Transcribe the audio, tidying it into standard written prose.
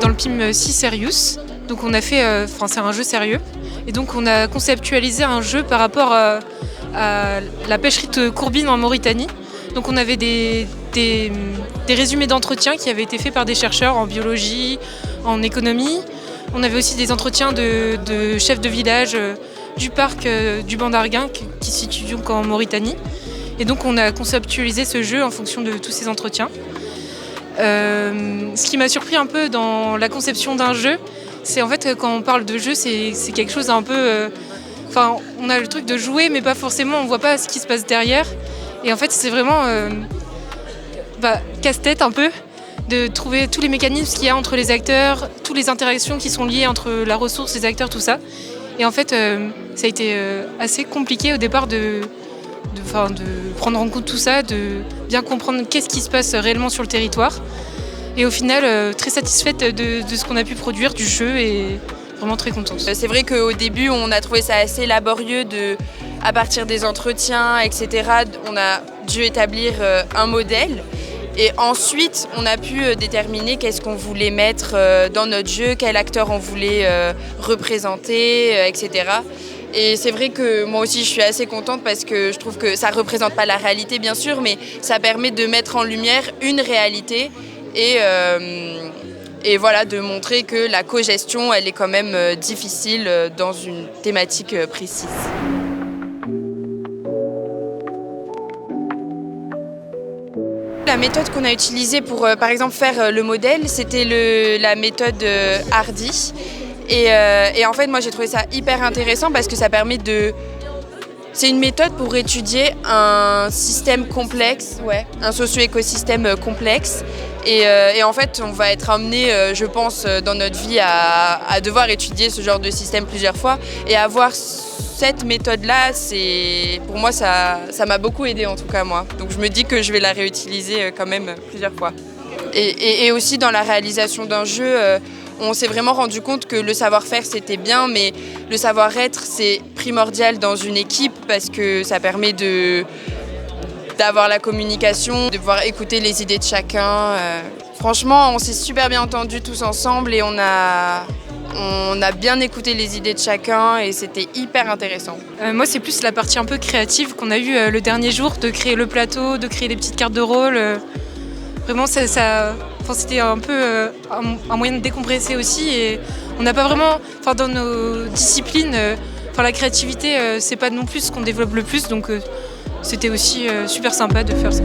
dans le PIM Sea Serious. Donc on a fait, c'est un jeu sérieux. Et donc on a conceptualisé un jeu par rapport à la pêcherie de Courbine en Mauritanie. Donc on avait des résumés d'entretien qui avaient été faits par des chercheurs en biologie, en économie. On avait aussi des entretiens de chefs de village du parc du Banc d'Arguin qui se situe donc en Mauritanie. Et donc on a conceptualisé ce jeu en fonction de tous ces entretiens. Ce qui m'a surpris un peu dans la conception d'un jeu, c'est en fait quand on parle de jeu, c'est quelque chose un peu... on a le truc de jouer, mais pas forcément, on voit pas ce qui se passe derrière. Et en fait, c'est vraiment casse-tête un peu de trouver tous les mécanismes qu'il y a entre les acteurs, toutes les interactions qui sont liées entre la ressource, les acteurs, tout ça. Et en fait, ça a été assez compliqué au départ de prendre en compte tout ça, de bien comprendre qu'est-ce qui se passe réellement sur le territoire. Et au final, très satisfaite de ce qu'on a pu produire, du jeu, et vraiment très contente. C'est vrai qu'au début, on a trouvé ça assez laborieux à partir des entretiens, etc. On a dû établir un modèle. Et ensuite, on a pu déterminer qu'est-ce qu'on voulait mettre dans notre jeu, quel acteur on voulait représenter, etc. Et c'est vrai que moi aussi, je suis assez contente parce que je trouve que ça ne représente pas la réalité, bien sûr, mais ça permet de mettre en lumière une réalité et voilà, de montrer que la cogestion, elle est quand même difficile dans une thématique précise. La méthode qu'on a utilisée pour, par exemple, faire le modèle, c'était la méthode Hardy. Et en fait, moi, j'ai trouvé ça hyper intéressant parce que ça permet de... C'est une méthode pour étudier un système complexe, un socio-écosystème complexe. Et en fait, on va être amené, je pense, dans notre vie à devoir étudier ce genre de système plusieurs fois. Et avoir cette méthode-là, pour moi, ça m'a beaucoup aidé en tout cas, moi. Donc je me dis que je vais la réutiliser quand même plusieurs fois. Et aussi dans la réalisation d'un jeu, on s'est vraiment rendu compte que le savoir-faire, c'était bien, mais le savoir-être, c'est primordial dans une équipe parce que ça permet d'avoir la communication, de pouvoir écouter les idées de chacun. Franchement, on s'est super bien entendus tous ensemble et on a bien écouté les idées de chacun et c'était hyper intéressant. Moi, c'est plus la partie un peu créative qu'on a eue le dernier jour, de créer le plateau, de créer les petites cartes de rôle. Vraiment, c'était un peu un moyen de décompresser aussi. Et on n'a pas vraiment, dans nos disciplines, la créativité, c'est pas non plus ce qu'on développe le plus. Donc, c'était aussi super sympa de faire ça.